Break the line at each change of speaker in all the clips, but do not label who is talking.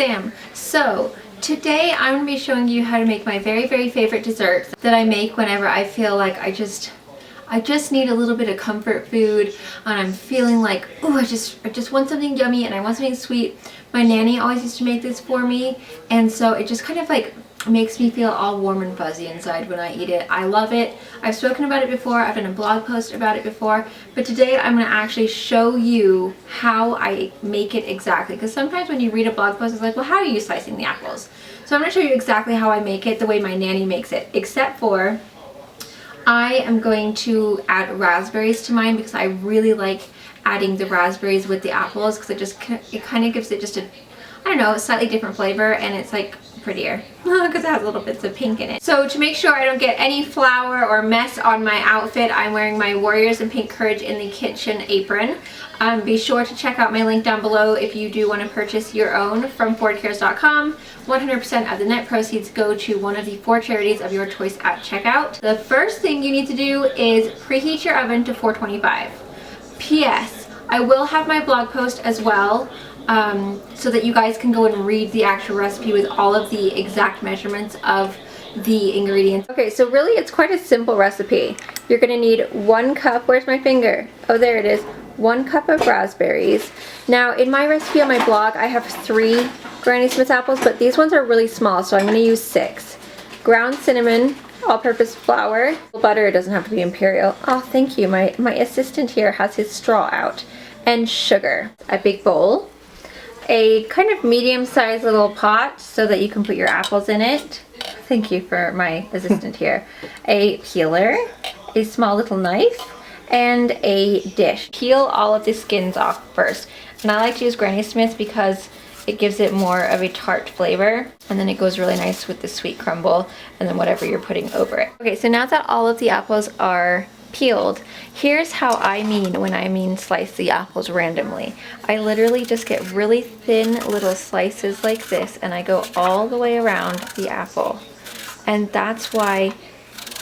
Sam. So today I'm going to be showing you how to make my very favorite dessert that I make whenever I feel like I just need a little bit of comfort food and I'm feeling like, oh, I just want something yummy and I want something sweet. My nanny always used to make this for me, and so it just kind of like makes me feel all warm and fuzzy inside when I eat it. I love it. I've spoken about it before. I've done a blog post about it before, but today I'm going to actually show you how I make it exactly, because sometimes when you read a blog post it's like, well, how are you slicing the apples? So I'm going to show you exactly how I make it the way my nanny makes it, except for I am going to add raspberries to mine because I really like adding the raspberries with the apples, because it kind of gives it just a, I don't know, a slightly different flavor, and it's like prettier because it has little bits of pink in it. So to make sure I don't get any flour or mess on my outfit, I'm wearing my Warriors in Pink Courage in the Kitchen apron. Be sure to check out my link down below if you do want to purchase your own from FordCares.com. 100% of the net proceeds go to one of the 4 charities of your choice at checkout. The first thing you need to do is preheat your oven to 425. P.S. I will have my blog post as well, so that you guys can go and read the actual recipe with all of the exact measurements of the ingredients. Okay, so really it's quite a simple recipe. You're gonna need 1 cup, where's my finger? Oh, there it is. 1 cup of raspberries. Now in my recipe on my blog I have 3 Granny Smith apples, but these ones are really small, so I'm gonna use 6. Ground cinnamon, all-purpose flour, butter, it doesn't have to be imperial. Oh, thank you, my assistant here has his straw out. And sugar. A big bowl. A kind of medium-sized little pot so that you can put your apples in it. Thank you for my assistant here. A peeler, a small little knife, and a dish. Peel all of the skins off first. And I like to use Granny Smith because it gives it more of a tart flavor, and then it goes really nice with the sweet crumble and then whatever you're putting over it. Okay, so now that all of the apples are peeled, here's how I mean when I mean slice the apples randomly. I literally just get really thin little slices like this and I go all the way around the apple, and that's why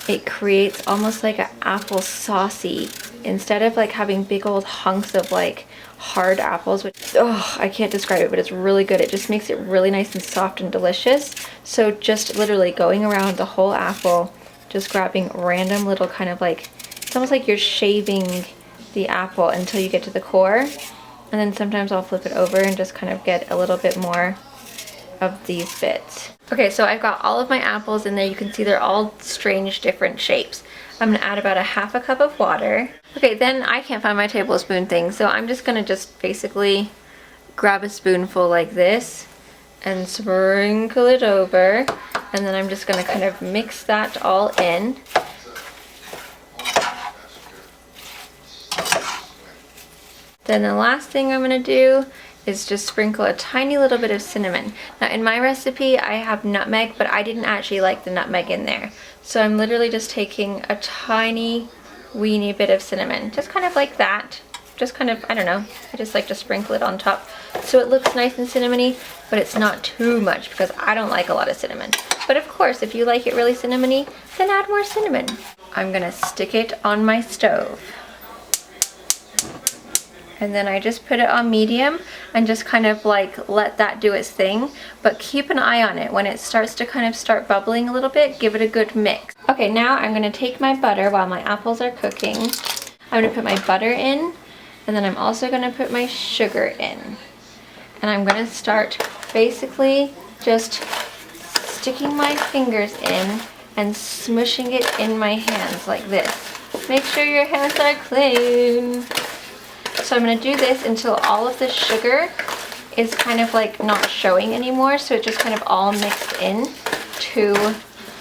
it creates almost like an apple saucy instead of like having big old hunks of like hard apples, which, oh, I can't describe it, but it's really good. It just makes it really nice and soft and delicious. So just literally going around the whole apple, just grabbing random little kind of like, it's almost like you're shaving the apple until you get to the core, and then sometimes I'll flip it over and just kind of get a little bit more of these bits. Okay, so I've got all of my apples in there. You can see they're all strange different shapes. I'm gonna add about a half a cup of water. Okay, then I can't find my tablespoon thing, so I'm just gonna basically grab a spoonful like this and sprinkle it over, and then I'm just gonna kind of mix that all in. Then the last thing I'm gonna do is just sprinkle a tiny little bit of cinnamon. Now in my recipe I have nutmeg, but I didn't actually like the nutmeg in there. So I'm literally just taking a tiny weeny bit of cinnamon, just kind of like that. Just kind of, I don't know, I just like to sprinkle it on top so it looks nice and cinnamony, but it's not too much because I don't like a lot of cinnamon. But of course, if you like it really cinnamony, then add more cinnamon. I'm gonna stick it on my stove. And then I just put it on medium and just kind of like let that do its thing, but keep an eye on it. When it starts to kind of start bubbling a little bit, give it a good mix. Okay, now I'm gonna take my butter while my apples are cooking. I'm gonna put my butter in, and then I'm also gonna put my sugar in. And I'm gonna start basically just sticking my fingers in and smushing it in my hands like this. Make sure your hands are clean. So I'm going to do this until all of the sugar is kind of like not showing anymore, so it just kind of all mixed in to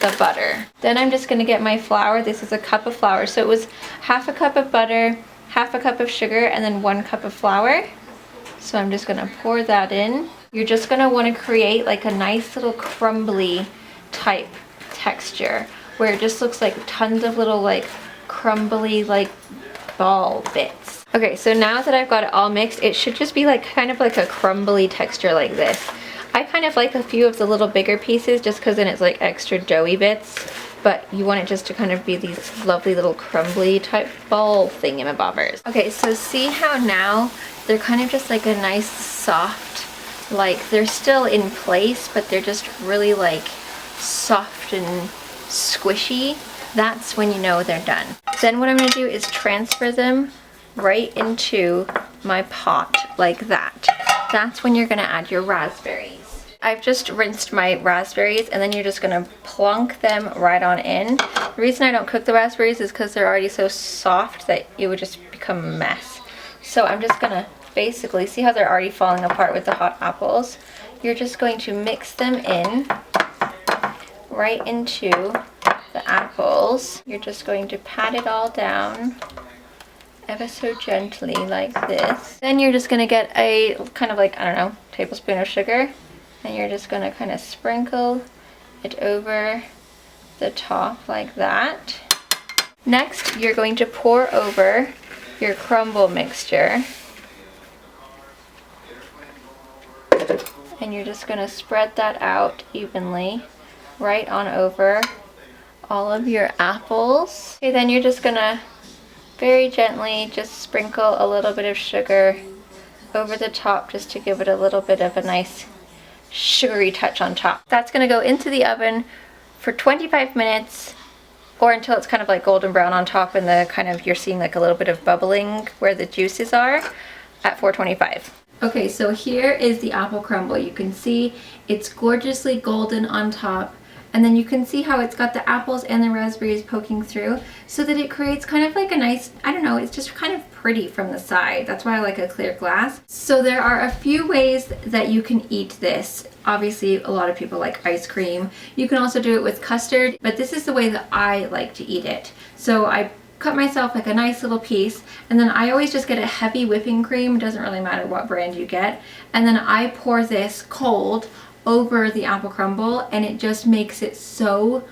the butter. Then I'm just going to get my flour. This is a cup of flour, so it was half a cup of butter, half a cup of sugar, and then 1 cup of flour. So I'm just going to pour that in. You're just going to want to create like a nice little crumbly type texture where it just looks like tons of little like crumbly like ball bits. Okay, so now that I've got it all mixed, it should just be like kind of like a crumbly texture like this. I kind of like a few of the little bigger pieces just because then it's like extra doughy bits, but you want it just to kind of be these lovely little crumbly type ball thingamabobbers. Okay, so see how now they're kind of just like a nice soft like they're still in place, but they're just really like soft and squishy, that's when you know they're done. Then what I'm gonna do is transfer them right into my pot like that. That's when you're gonna add your raspberries. I've just rinsed my raspberries, and then you're just gonna plunk them right on in. The reason I don't cook the raspberries is because they're already so soft that it would just become a mess. So I'm just gonna basically, see how they're already falling apart with the hot apples? You're just going to mix them in right into the apples. You're just going to pat it all down ever so gently like this. Then you're just gonna get a kind of like, I don't know, tablespoon of sugar, and you're just gonna kind of sprinkle it over the top like that. Next, you're going to pour over your crumble mixture, and you're just gonna spread that out evenly right on over all of your apples. Okay, then you're just gonna very gently just sprinkle a little bit of sugar over the top just to give it a little bit of a nice sugary touch on top. That's gonna go into the oven for 25 minutes, or until it's kind of like golden brown on top and the kind of, you're seeing like a little bit of bubbling where the juices are, at 425. Okay, so here is the apple crumble. You can see it's gorgeously golden on top, and then you can see how it's got the apples and the raspberries poking through, so that it creates kind of like a nice, I don't know, it's just kind of pretty from the side. That's why I like a clear glass. So there are a few ways that you can eat this. Obviously, a lot of people like ice cream. You can also do it with custard, but this is the way that I like to eat it. So I cut myself like a nice little piece, and then I always just get a heavy whipping cream. It doesn't really matter what brand you get. And then I pour this cold over the apple crumble, and it just makes it so,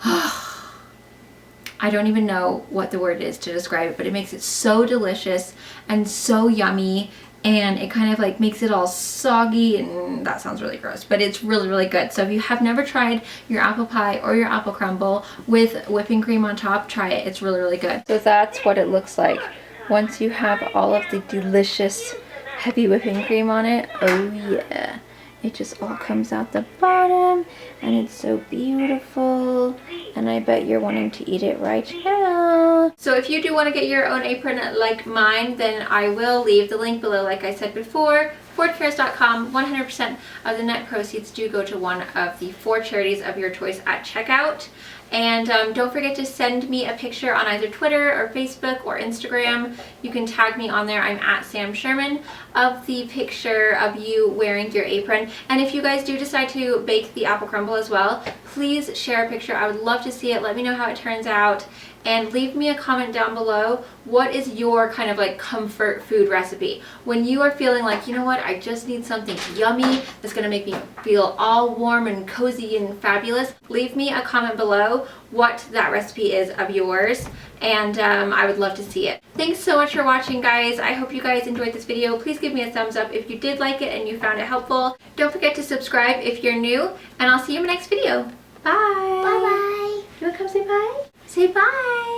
I don't even know what the word is to describe it, but it makes it so delicious and so yummy, and it kind of like makes it all soggy, and that sounds really gross, but it's really, really good. So if you have never tried your apple pie or your apple crumble with whipping cream on top, try it. It's really, really good. So that's what it looks like once you have all of the delicious heavy whipping cream on it. Oh yeah. It just all comes out the bottom, and it's so beautiful, and I bet you're wanting to eat it right now. So if you do want to get your own apron like mine, then I will leave the link below. Like I said before, fordcares.com, 100% of the net proceeds do go to one of the 4 charities of your choice at checkout. And don't forget to send me a picture on either Twitter or Facebook or Instagram. You can tag me on there. I'm at Sam Schuerman, of the picture of you wearing your apron. And if you guys do decide to bake the apple crumble as well, please share a picture. I would love to see it. Let me know how it turns out. And leave me a comment down below. What is your kind of like comfort food recipe? When you are feeling like, you know what, I just need something yummy that's gonna make me feel all warm and cozy and fabulous, leave me a comment below what that recipe is of yours, and I would love to see it. Thanks so much for watching, guys. I hope you guys enjoyed this video. Please give me a thumbs up if you did like it and you found it helpful. Don't forget to subscribe if you're new, and I'll see you in my next video. Bye! Bye-bye! You wanna come say bye? Say bye!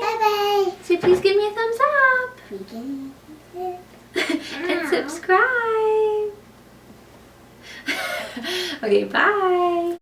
Bye-bye! So please give me a thumbs up! And subscribe! Okay, bye!